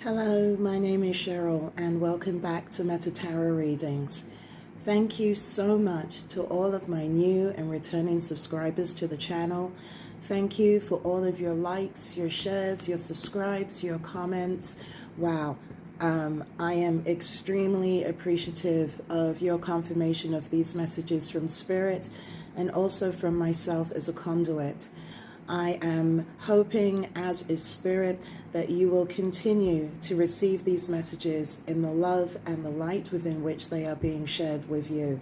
Hello, my name is Cheryl and welcome back to Meta Tarot Readings. Thank you so much to all of my new and returning subscribers to the channel. Thank you for all of your likes, your shares, your subscribes, your comments. Wow, I am extremely appreciative of your confirmation of these messages from Spirit and also from myself as a conduit. I am hoping, as is Spirit, that you will continue to receive these messages in the love and the light within which they are being shared with you.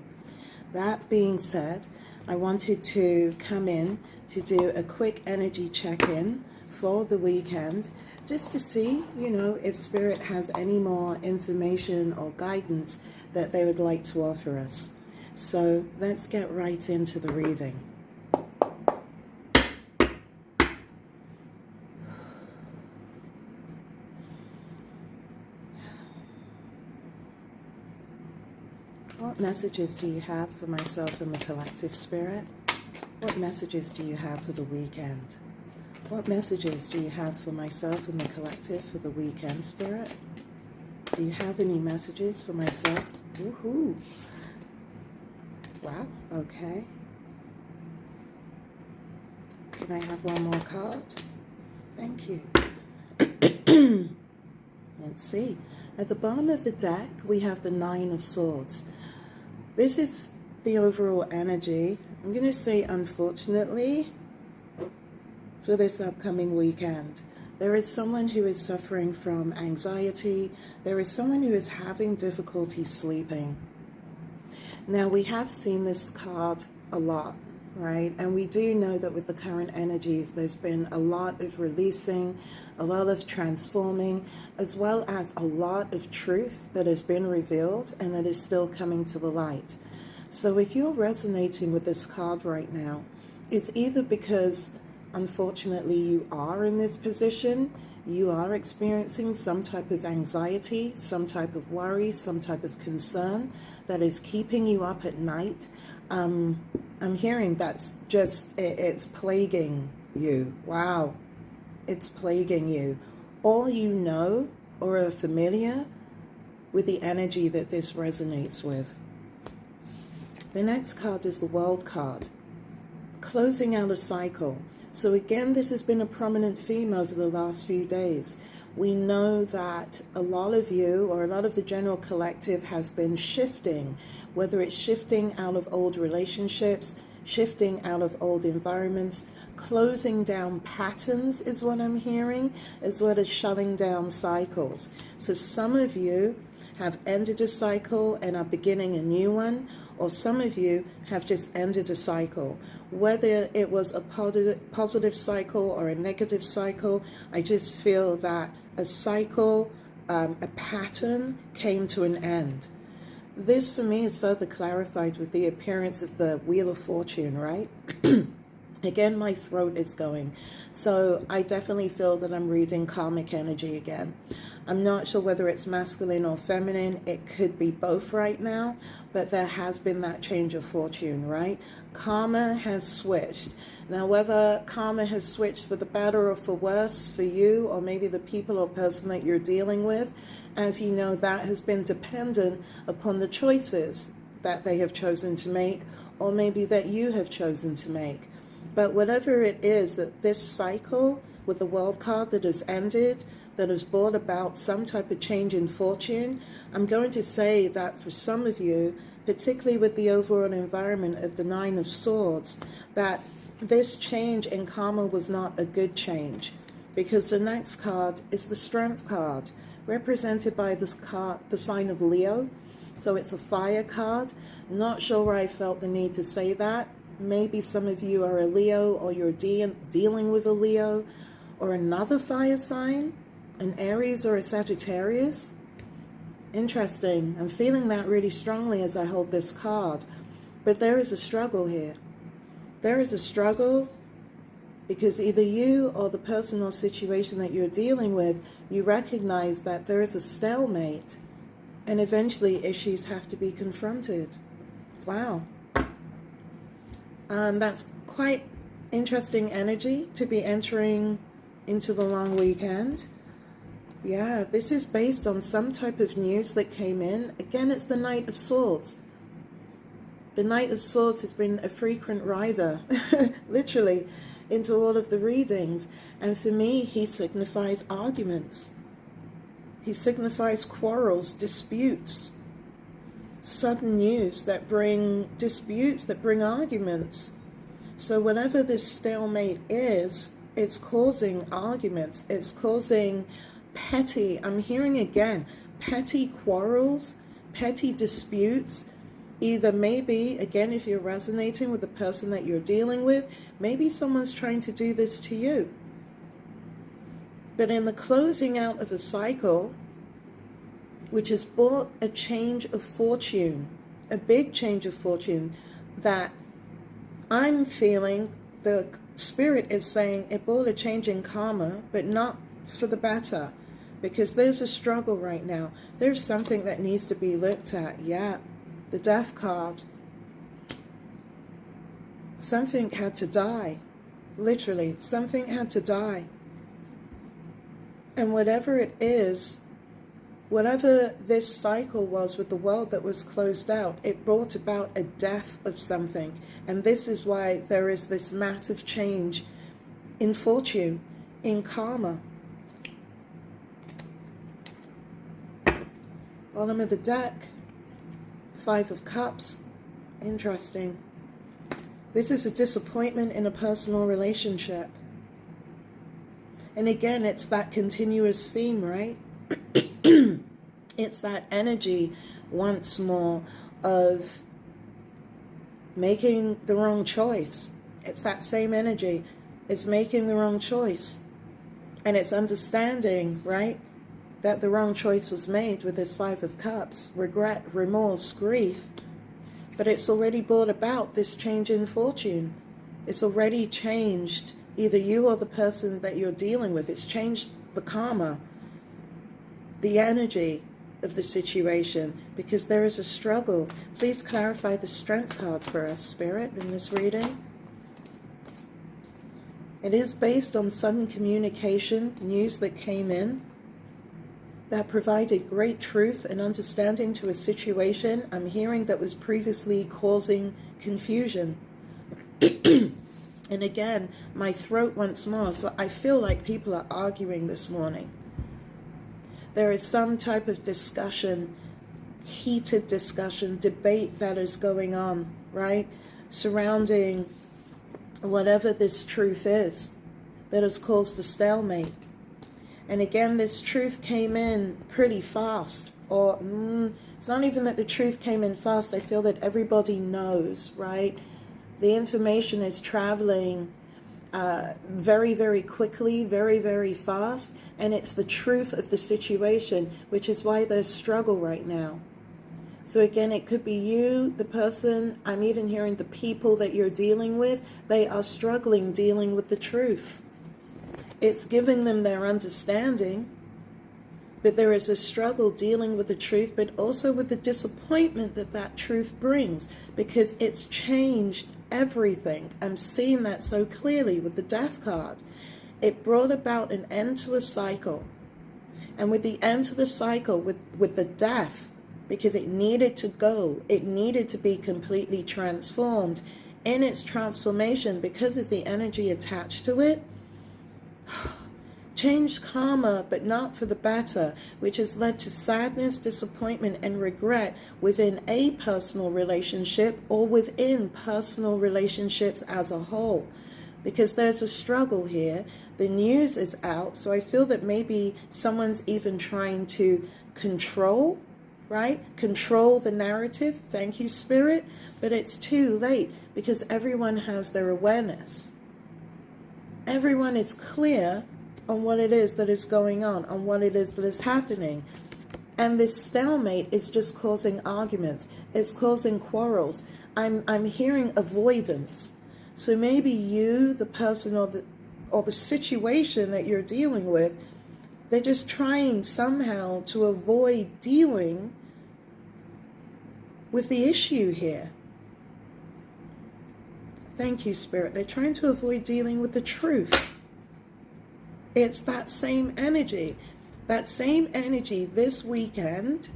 That being said, I wanted to come in to do a quick energy check-in for the weekend, just to see, if Spirit has any more information or guidance that they would like to offer us. So let's get right into the reading. What messages do you have for myself and the collective, Spirit? What messages do you have for the weekend? What messages do you have for myself and the collective for the weekend, Spirit? Do you have any messages for myself? Woohoo! Wow, okay. Can I have one more card? Thank you. Let's see. At the bottom of the deck, we have the Nine of Swords. This is the overall energy. I'm going to say, unfortunately, for this upcoming weekend. There is someone who is suffering from anxiety. There is someone who is having difficulty sleeping. Now, we have seen this card a lot, right? And we do know that with the current energies, there's been a lot of releasing, a lot of transforming, as well as a lot of truth that has been revealed and that is still coming to the light. So if you're resonating with this card right now, it's either because, unfortunately, you are in this position, you are experiencing some type of anxiety, some type of worry, some type of concern that is keeping you up at night. I'm hearing that's just, it's plaguing you. Wow, it's plaguing you. Or you know or are familiar with the energy that this resonates with. The next card is the World card, closing out a cycle. So again, this has been a prominent theme over the last few days. We know that a lot of you, or a lot of the general collective, has been shifting, whether it's shifting out of old relationships, shifting out of old environments, closing down patterns is what I'm hearing, as well as shutting down cycles. So some of you have ended a cycle and are beginning a new one, or some of you have just ended a cycle. Whether it was a positive cycle or a negative cycle, I just feel that a cycle, a pattern came to an end. This for me is further clarified with the appearance of the Wheel of Fortune, right? Again, my throat is going. So I definitely feel that I'm reading karmic energy again. I'm not sure whether it's masculine or feminine. It could be both right now, but there has been that change of fortune, right? Karma has switched. Now, whether karma has switched for the better or for worse for you, or maybe the people or person that you're dealing with, as you know, that has been dependent upon the choices that they have chosen to make, or maybe that you have chosen to make. But whatever it is, that this cycle with the World card that has ended, that has brought about some type of change in fortune, I'm going to say that for some of you, particularly with the overall environment of the Nine of Swords, that this change in karma was not a good change, because the next card is the Strength card, represented by this card, the sign of Leo. So it's a fire card. Not sure why I felt the need to say that. Maybe some of you are a Leo, or you're dealing with a Leo, or another fire sign, an Aries or a Sagittarius. Interesting. I'm feeling that really strongly as I hold this card. But there is a struggle here. There is a struggle because either you or the person or situation that you're dealing with, you recognize that there is a stalemate, and eventually issues have to be confronted. Wow. That's quite interesting energy to be entering into the long weekend. Yeah, this is based on some type of news that came in. Again, it's the Knight of Swords. The Knight of Swords has been a frequent rider, literally, into all of the readings. And for me, he signifies arguments. He signifies quarrels, disputes, sudden news that bring disputes, that bring arguments. So whatever this stalemate is, it's causing arguments. It's causing petty, I'm hearing again, petty quarrels, petty disputes. Either maybe, again, if you're resonating with the person that you're dealing with, maybe someone's trying to do this to you. But in the closing out of a cycle, which has brought a change of fortune, a big change of fortune, that I'm feeling, the spirit is saying it brought a change in karma, but not for the better, because there's a struggle right now. There's something that needs to be looked at. Yeah, the death card. Something had to die. Literally, something had to die. And whatever it is, whatever this cycle was with the world that was closed out, it brought about a death of something. And this is why there is this massive change in fortune, in karma. Bottom of the deck, Five of Cups. Interesting. This is a disappointment in a personal relationship. And again, it's that continuous theme, right? It's that energy once more of making the wrong choice. It's that same energy. It's making the wrong choice. And it's understanding, right, that the wrong choice was made with this Five of Cups. Regret, remorse, grief. But it's already brought about this change in fortune. It's already changed either you or the person that you're dealing with. It's changed the karma, the energy of the situation, because there is a struggle. Please clarify the Strength card for us, Spirit, in this reading. It is based on sudden communication, news that came in, that provided great truth and understanding to a situation I'm hearing that was previously causing confusion. And again, my throat once more, so I feel like people are arguing this morning. There is some type of discussion, heated discussion, debate that is going on, right? Surrounding whatever this truth is that has caused a stalemate. And again, this truth came in pretty fast. Or it's not even that the truth came in fast. I feel that everybody knows, right? The information is traveling very, very quickly, very, very fast. And it's the truth of the situation, which is why there's struggle right now. So again, it could be you, the person, I'm even hearing the people that you're dealing with, they are struggling dealing with the truth. It's giving them their understanding, but there is a struggle dealing with the truth, but also with the disappointment that that truth brings, because it's changed everything. I'm seeing that so clearly with the Death card. It brought about an end to a cycle. And with the end to the cycle, with the death, because it needed to go, it needed to be completely transformed. In its transformation, because of the energy attached to it, changed karma, but not for the better, which has led to sadness, disappointment, and regret within a personal relationship or within personal relationships as a whole. Because there's a struggle here. The news is out, so I feel that maybe someone's even trying to control, right? Control the narrative. Thank you, Spirit. But it's too late, because everyone has their awareness. Everyone is clear on what it is that is going on what it is that is happening. And this stalemate is just causing arguments. It's causing quarrels. I'm hearing avoidance. So maybe you, the person or the situation that you're dealing with, they're just trying somehow to avoid dealing with the issue here. Thank you, Spirit. They're trying to avoid dealing with the truth. It's that same energy. that same energy this weekend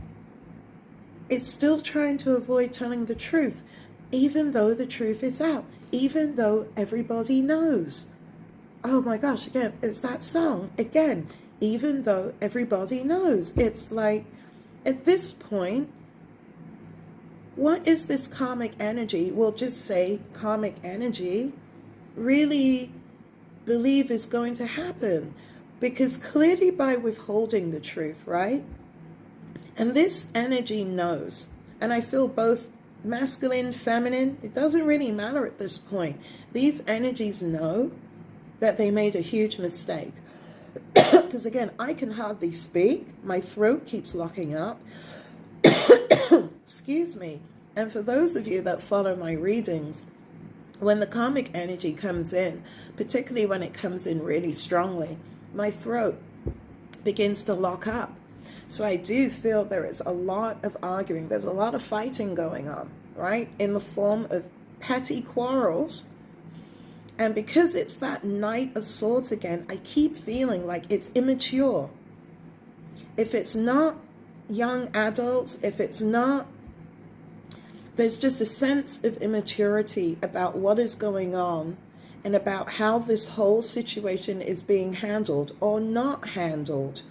is still trying to avoid telling the truth, even though the truth is out, even though everybody knows. Oh my gosh, again, it's that song. Again, even though everybody knows. It's like, at this point, what is this karmic energy? We'll just say karmic energy really believe is going to happen. Because clearly by withholding the truth, right? And this energy knows. And I feel both masculine, feminine, it doesn't really matter at this point. These energies know that they made a huge mistake. Because again, I can hardly speak. My throat keeps locking up. Excuse me. And for those of you that follow my readings, when the karmic energy comes in, particularly when it comes in really strongly, my throat begins to lock up. So I do feel there is a lot of arguing. There's a lot of fighting going on, right? In the form of petty quarrels. And because it's that Knight of Swords again, I keep feeling like it's immature. If it's not young adults, if it's not, there's just a sense of immaturity about what is going on and about how this whole situation is being handled or not handled,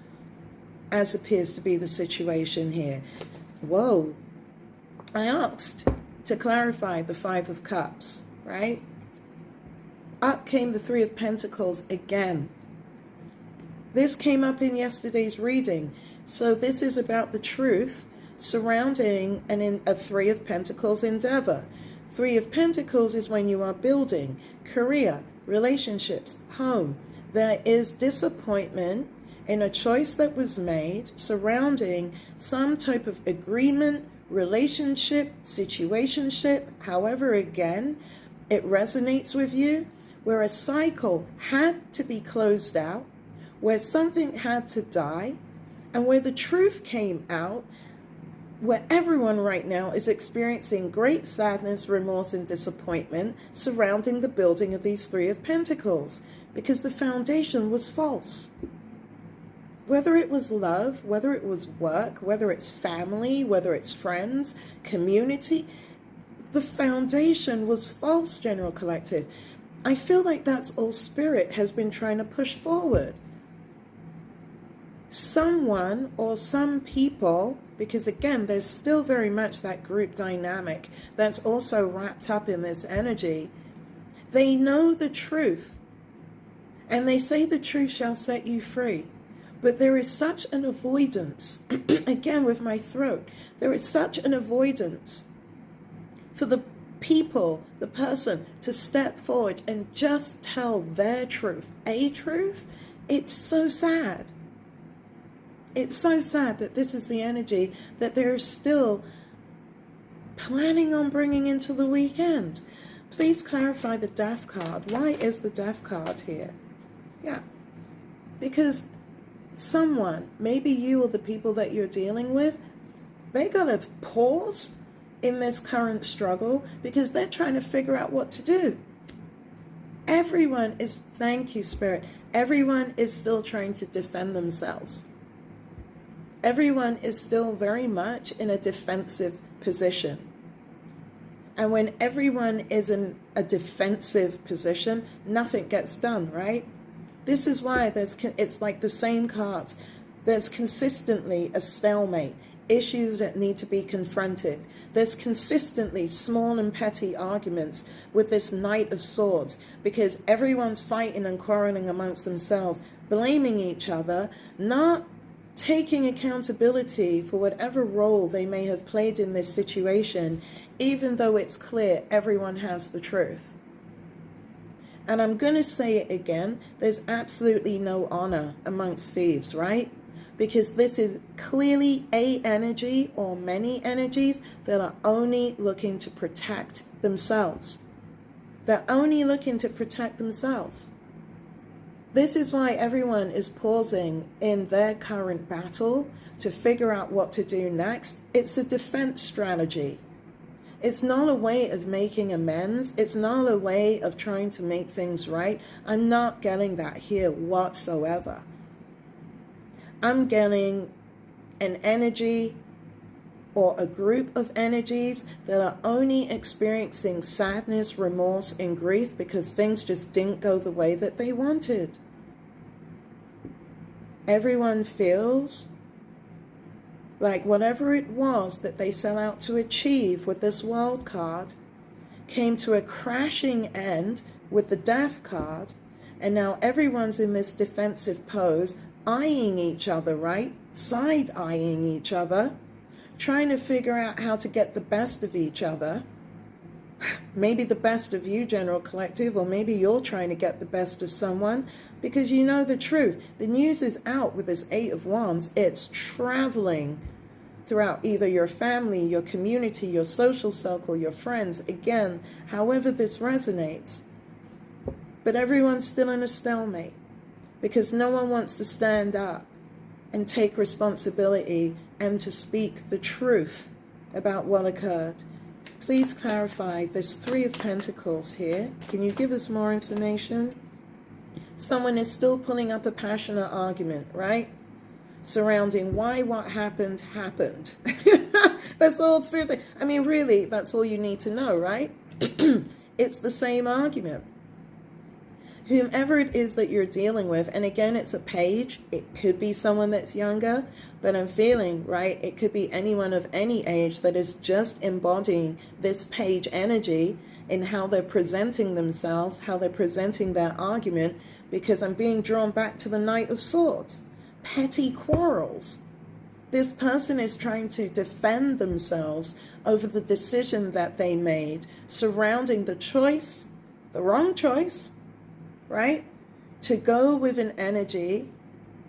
as appears to be the situation here. Whoa. I asked to clarify the Five of Cups, right? Up came the Three of Pentacles again. This came up in yesterday's reading. So this is about the truth surrounding a Three of Pentacles endeavor. Three of Pentacles is when you are building career, relationships, home. There is disappointment in a choice that was made surrounding some type of agreement, relationship, situationship, however, again, it resonates with you, where a cycle had to be closed out, where something had to die, and where the truth came out, where everyone right now is experiencing great sadness, remorse, and disappointment surrounding the building of these Three of Pentacles, because the foundation was false. Whether it was love, whether it was work, whether it's family, whether it's friends, community, the foundation was false, General Collective. I feel like that's all Spirit has been trying to push forward. Someone or some people, because again, there's still very much that group dynamic that's also wrapped up in this energy. They know the truth, and they say the truth shall set you free. But there is such an avoidance, again with my throat, there is such an avoidance for the people, the person, to step forward and just tell their truth, a truth. It's so sad. It's so sad that this is the energy that they're still planning on bringing into the weekend. Please clarify the Death card. Why is the Death card here? Yeah, because someone, maybe you or the people that you're dealing with, they gotta pause in this current struggle because they're trying to figure out what to do. Everyone is, thank you, Spirit, everyone is still trying to defend themselves. Everyone is still very much in a defensive position. And when everyone is in a defensive position, nothing gets done, right? This is why it's like the same cards. There's consistently a stalemate, issues that need to be confronted. There's consistently small and petty arguments with this Knight of Swords because everyone's fighting and quarreling amongst themselves, blaming each other, not taking accountability for whatever role they may have played in this situation, even though it's clear everyone has the truth. And I'm going to say it again, there's absolutely no honor amongst thieves, right? Because this is clearly a energy or many energies that are only looking to protect themselves. They're only looking to protect themselves. This is why everyone is pausing in their current battle to figure out what to do next. It's a defense strategy. It's not a way of making amends. It's not a way of trying to make things right. I'm not getting that here whatsoever. I'm getting an energy or a group of energies that are only experiencing sadness, remorse, and grief because things just didn't go the way that they wanted. Everyone feels like whatever it was that they set out to achieve with this world card came to a crashing end with the death card, and now everyone's in this defensive pose, eyeing each other, right? Side-eyeing each other, trying to figure out how to get the best of each other. Maybe the best of you, General Collective, or maybe you're trying to get the best of someone, because you know the truth. The news is out with this Eight of Wands. It's traveling throughout either your family, your community, your social circle, your friends, again, however this resonates. But everyone's still in a stalemate because no one wants to stand up and take responsibility and to speak the truth about what occurred. Please clarify, there's Three of Pentacles here. Can you give us more information? Someone is still pulling up a passionate argument, right? Surrounding why what happened, happened. That's all it's Spirit. I mean, really, that's all you need to know, right? It's the same argument. Whomever it is that you're dealing with, and again, it's a page. It could be someone that's younger, but I'm feeling, right, it could be anyone of any age that is just embodying this page energy in how they're presenting themselves, how they're presenting their argument, because I'm being drawn back to the Knight of Swords. Petty quarrels. This person is trying to defend themselves over the decision that they made surrounding the choice, the wrong choice, right? To go with an energy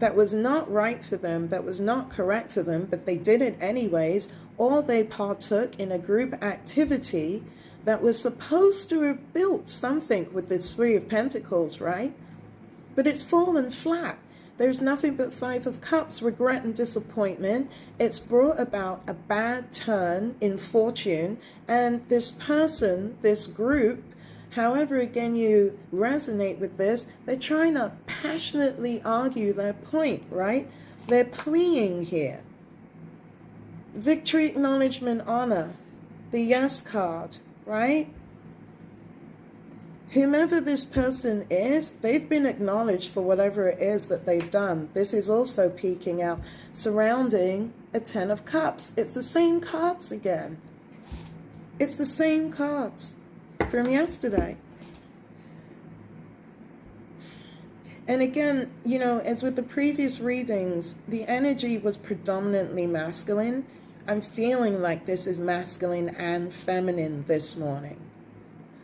that was not right for them, that was not correct for them, but they did it anyways, or they partook in a group activity that was supposed to have built something with this Three of Pentacles, right? But it's fallen flat. There's nothing but Five of Cups, regret and disappointment. It's brought about a bad turn in fortune. And this person, this group, however, again, you resonate with this, they're trying to passionately argue their point, right? They're pleading here. Victory, acknowledgement, honor. The Yes card, right? Whomever this person is, they've been acknowledged for whatever it is that they've done. This is also peeking out surrounding a Ten of Cups. It's the same cards again. It's the same cards from yesterday. And again, you know, as with the previous readings, the energy was predominantly masculine. I'm feeling like this is masculine and feminine this morning.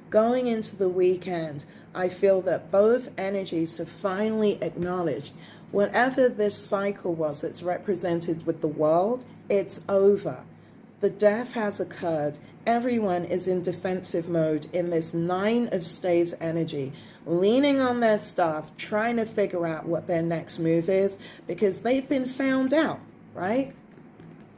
Going into the weekend, I feel that both energies have finally acknowledged whatever this cycle was that's represented with the world, it's over. The death has occurred. Everyone is in defensive mode in this Nine of Staves energy, leaning on their staff, trying to figure out what their next move is because they've been found out, right?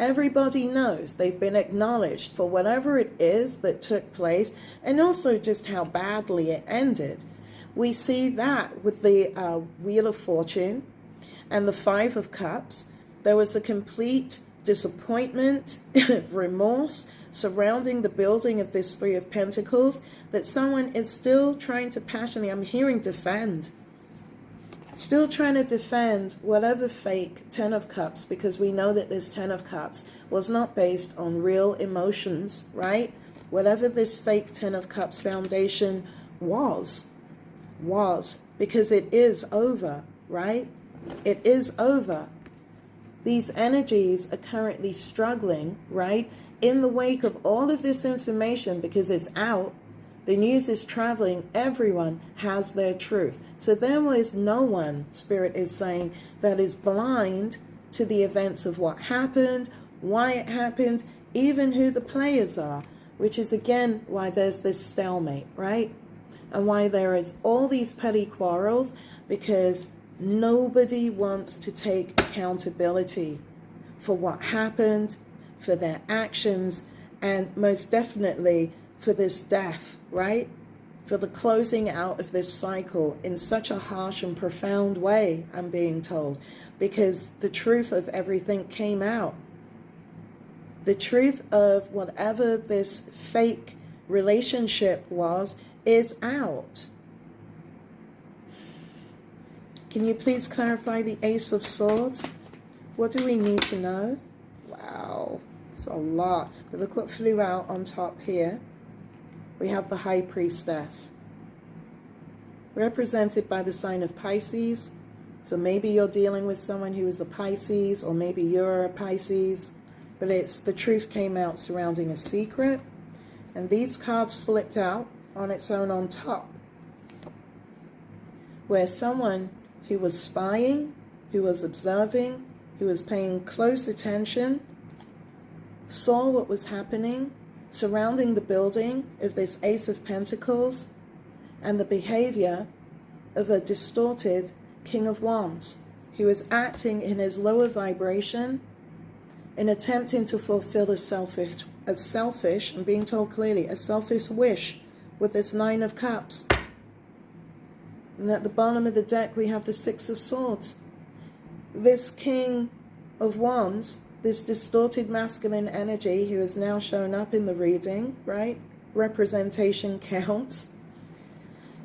Everybody knows they've been acknowledged for whatever it is that took place and also just how badly it ended. We see that with the Wheel of Fortune and the Five of Cups. There was a complete disappointment, remorse surrounding the building of this Three of Pentacles that someone is still trying to passionately, I'm hearing defend. Still trying to defend whatever fake Ten of Cups, because we know that this Ten of Cups was not based on real emotions, right? Whatever this fake Ten of Cups foundation was, because it is over, right? It is over. These energies are currently struggling, right? In the wake of all of this information, because it's out, the news is traveling, everyone has their truth. So there is no one, Spirit is saying, that is blind to the events of what happened, why it happened, even who the players are, which is again why there's this stalemate, right? And why there is all these petty quarrels, because nobody wants to take accountability for what happened, for their actions, and most definitely for this death, right? for the closing out of this cycle in such a harsh and profound way, I'm being told, because the truth of everything came out. The truth of whatever this fake relationship was is out. Can you please clarify the Ace of Swords? What do we need to know? Wow, it's a lot. But look what flew out on top here. We have the High Priestess, represented by the sign of Pisces. So maybe you're dealing with someone who is a Pisces, or maybe you're a Pisces. But it's the truth came out surrounding a secret. And these cards flipped out on its own on top, where someone who was spying, who was observing, who was paying close attention, saw what was happening surrounding the building of this Ace of Pentacles and the behavior of a distorted King of Wands, who is acting in his lower vibration in attempting to fulfill a selfish, I'm being told clearly, a selfish wish with this Nine of Cups. And at the bottom of the deck, we have the Six of Swords. This King of Wands, this distorted masculine energy who has now shown up in the reading, right? Representation counts.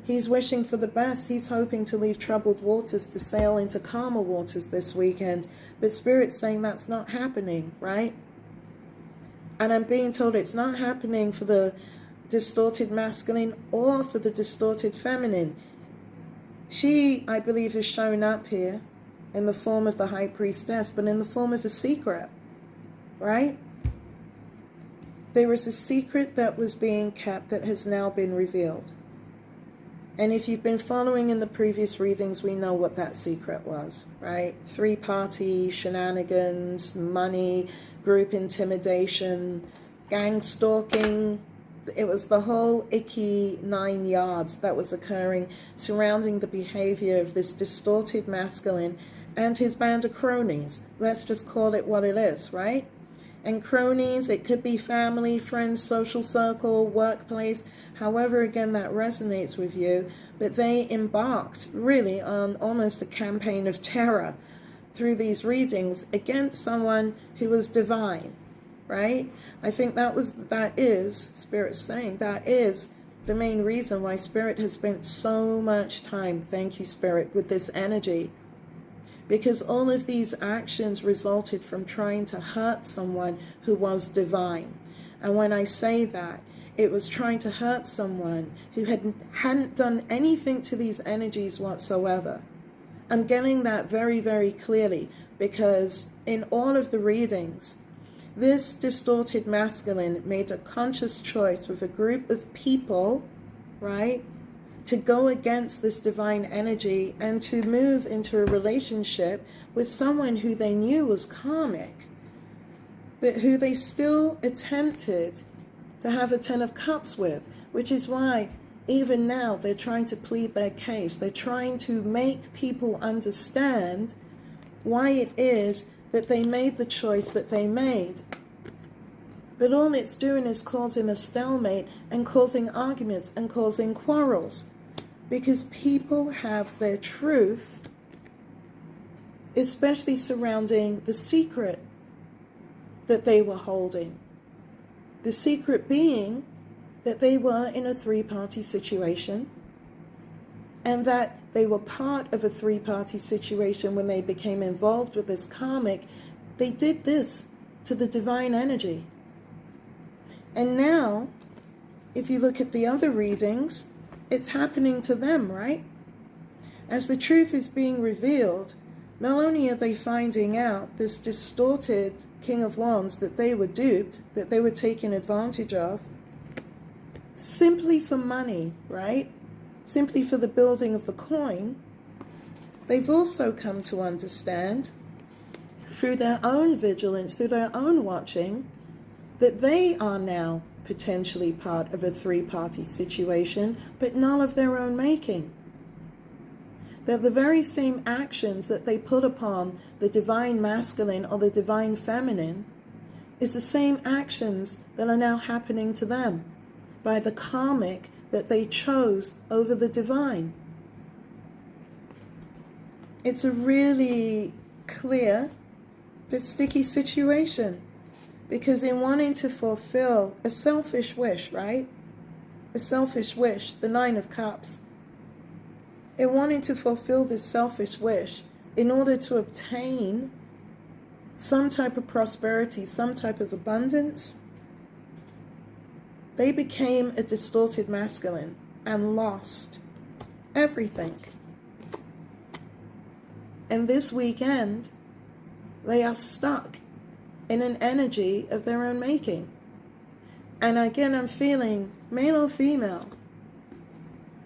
He's wishing for the best. He's hoping to leave troubled waters to sail into calmer waters this weekend. But Spirit's saying that's not happening, right? And I'm being told it's not happening for the distorted masculine or for the distorted feminine. She, I believe, has shown up here in the form of the High Priestess, but in the form of a secret, right? There is a secret that was being kept that has now been revealed. And if you've been following in the previous readings, we know what that secret was, right? Three-party shenanigans, money, group intimidation, gang stalking. It was the whole icky 9 yards that was occurring surrounding the behavior of this distorted masculine and his band of cronies. Let's just call it what it is, right? And cronies, it could be family, friends, social circle, workplace, however, again, that resonates with you. But they embarked really on almost a campaign of terror through these readings against someone who was divine, right? I think that is, Spirit's saying, that is the main reason why Spirit has spent so much time, thank you, Spirit, with this energy. Because all of these actions resulted from trying to hurt someone who was divine. And when I say that, it was trying to hurt someone who hadn't done anything to these energies whatsoever. I'm getting that very, very clearly, because in all of the readings, this distorted masculine made a conscious choice with a group of people, right, to go against this divine energy and to move into a relationship with someone who they knew was karmic, but who they still attempted to have a 10 of Cups with, which is why even now they're trying to plead their case. They're trying to make people understand why it is that they made the choice that they made. But all it's doing is causing a stalemate and causing arguments and causing quarrels. Because people have their truth, especially surrounding the secret that they were holding. The secret being that they were in a three-party situation, and that they were part of a three-party situation when they became involved with this karmic. They did this to the divine energy. And now, if you look at the other readings, it's happening to them, right? As the truth is being revealed, not only are they finding out this distorted King of Wands that they were duped, that they were taken advantage of, simply for money, right? Simply for the building of the coin, they've also come to understand, through their own vigilance, through their own watching, that they are now potentially part of a three-party situation, but none of their own making. That the very same actions that they put upon the divine masculine or the divine feminine is the same actions that are now happening to them by the karmic that they chose over the divine. It's a really clear but sticky situation, because in wanting to fulfill a selfish wish, right? A selfish wish, the Nine of Cups. In wanting to fulfill this selfish wish, in order to obtain some type of prosperity, some type of abundance, they became a distorted masculine and lost everything. And this weekend, they are stuck in an energy of their own making. And again, I'm feeling male or female.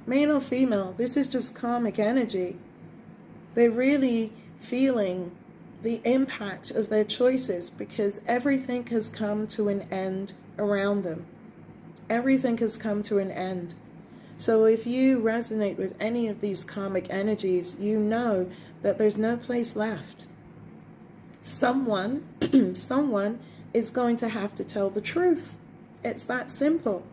Male or female, this is just karmic energy. They're really feeling the impact of their choices, because everything has come to an end around them. Everything has come to an end. So if you resonate with any of these karmic energies, you know that there's no place left. Someone is going to have to tell the truth. It's that simple.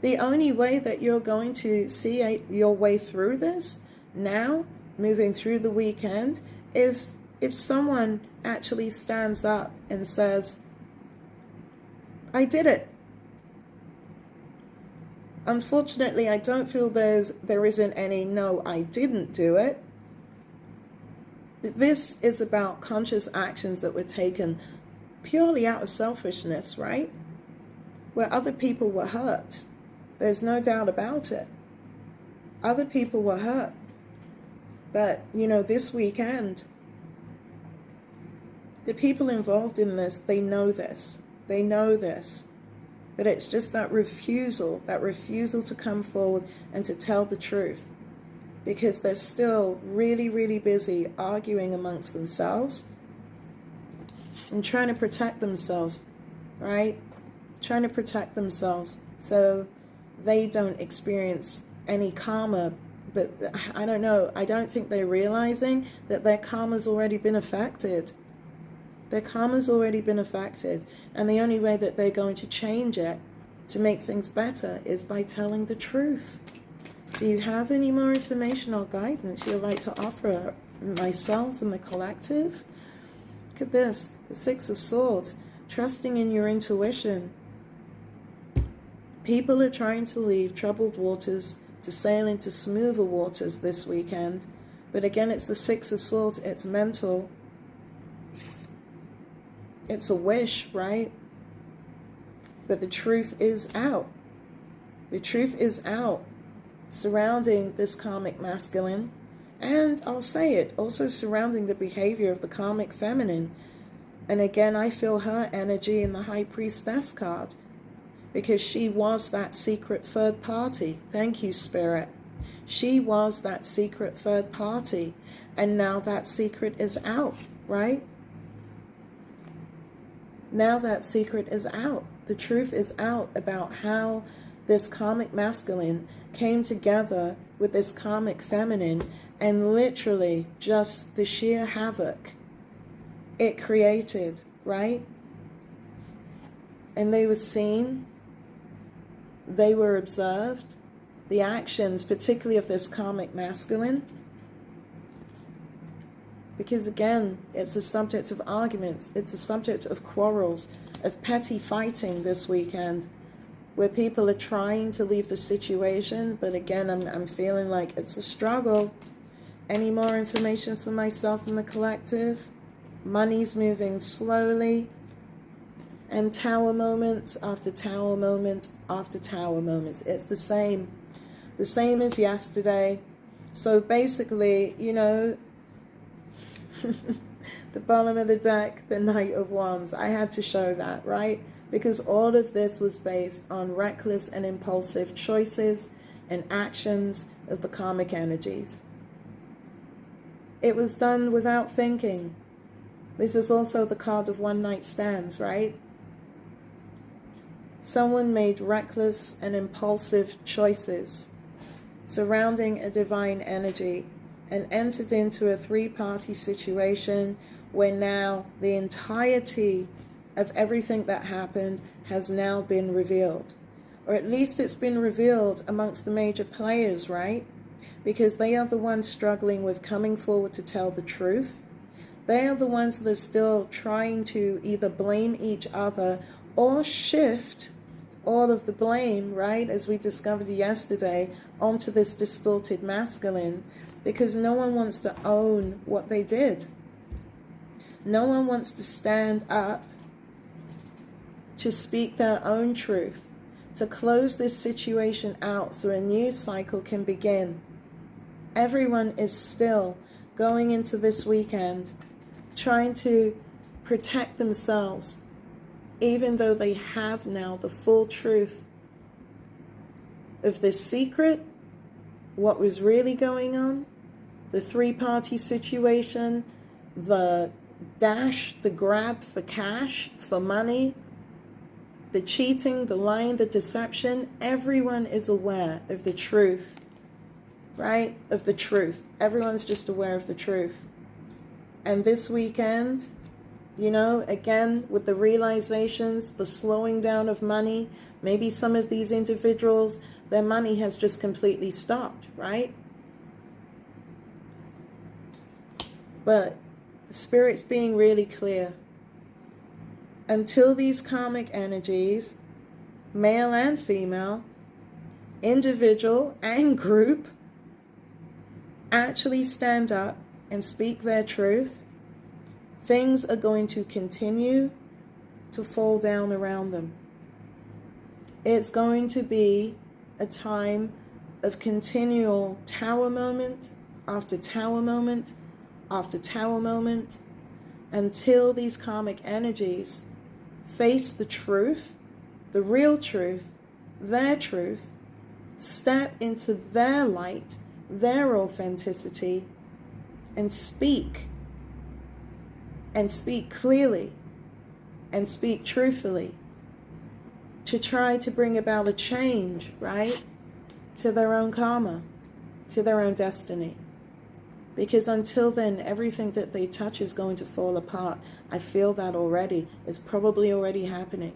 The only way that you're going to see your way through this now, moving through the weekend, is if someone actually stands up and says, I did it. Unfortunately, I don't feel there isn't any no, I didn't do it. This is about conscious actions that were taken purely out of selfishness, right? Where other people were hurt. There's no doubt about it. Other people were hurt. But, this weekend, the people involved in this, they know this. They know this. But it's just that refusal to come forward and to tell the truth. Because they're still really, really busy arguing amongst themselves and trying to protect themselves, right? Trying to protect themselves so they don't experience any karma. But I don't know, I don't think they're realizing that their karma's already been affected. Their karma's already been affected. And the only way that they're going to change it to make things better is by telling the truth. Do you have any more information or guidance you'd like to offer myself and the collective? Look at this, the Six of Swords, trusting in your intuition. People are trying to leave troubled waters to sail into smoother waters this weekend. But again, it's the Six of Swords, it's mental. It's a wish, right? But the truth is out. The truth is out surrounding this karmic masculine, and I'll say it, also surrounding the behavior of the karmic feminine. And again, I feel her energy in the High Priestess card, because she was that secret third party. Thank you, Spirit. She was that secret third party, and now that secret is out, right? Now that secret is out. The truth is out about how this karmic masculine came together with this karmic feminine, and literally just the sheer havoc it created, right? And they were seen, they were observed, the actions, particularly of this karmic masculine, because again, it's a subject of arguments, it's a subject of quarrels, of petty fighting this weekend, where people are trying to leave the situation, but again, I'm feeling like it's a struggle. Any more information for myself and the collective? Money's moving slowly, and tower moments after tower moment after tower moments. It's the same as yesterday. So basically, the bottom of the deck, the Knight of Wands. I had to show that, right? Because all of this was based on reckless and impulsive choices and actions of the karmic energies. It was done without thinking. This is also the card of one night stands, right? Someone made reckless and impulsive choices surrounding a divine energy and entered into a three-party situation where now the entirety of everything that happened has now been revealed. or at least it's been revealed amongst the major players, right? Because they are the ones struggling with coming forward to tell the truth. They are the ones that are still trying to either blame each other or shift all of the blame, right, as we discovered yesterday, onto this distorted masculine, because no one wants to own what they did. No one wants to stand up to speak their own truth, to close this situation out so a new cycle can begin. Everyone is still going into this weekend trying to protect themselves, even though they have now the full truth of this secret, what was really going on, the three-party situation, the dash, the grab for cash, for money, the cheating, the lying, the deception. Everyone is aware of the truth, right? Of the truth. Everyone's just aware of the truth. And this weekend, you know, again, with the realizations, the slowing down of money, maybe some of these individuals, their money has just completely stopped, right? But the Spirit's being really clear. Until these karmic energies, male and female, individual and group, actually stand up and speak their truth, things are going to continue to fall down around them. It's going to be a time of continual tower moment after tower moment after tower moment, until these karmic energies face the truth, the real truth, their truth, step into their light, their authenticity, and speak clearly and speak truthfully to try to bring about a change, right, to their own karma, to their own destiny. Because until then, everything that they touch is going to fall apart. I feel that already. It's probably already happening.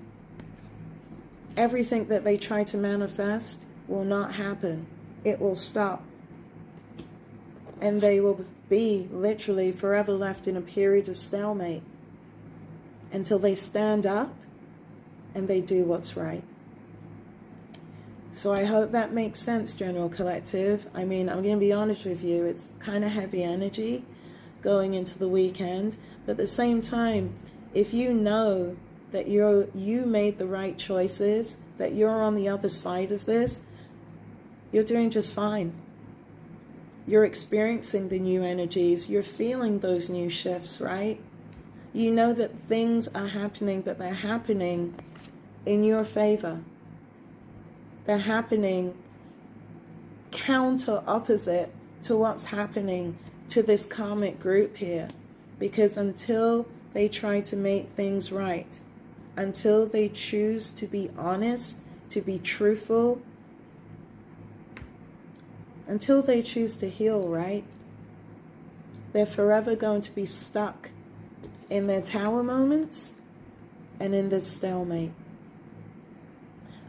Everything that they try to manifest will not happen. It will stop. And they will be literally forever left in a period of stalemate until they stand up and they do what's right. So I hope that makes sense, General Collective. I mean, I'm going to be honest with you, it's kind of heavy energy going into the weekend. But at the same time, if you know that you made the right choices, that you're on the other side of this, you're doing just fine. You're experiencing the new energies. You're feeling those new shifts, right? You know that things are happening, but they're happening in your favor. They're happening counter opposite to what's happening to this karmic group here. Because until they try to make things right, until they choose to be honest, to be truthful, until they choose to heal, right, they're forever going to be stuck in their tower moments and in this stalemate.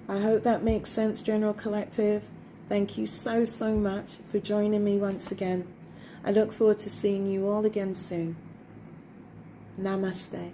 I hope that makes sense, General Collective. Thank you so, so much for joining me once again. I look forward to seeing you all again soon. Namaste.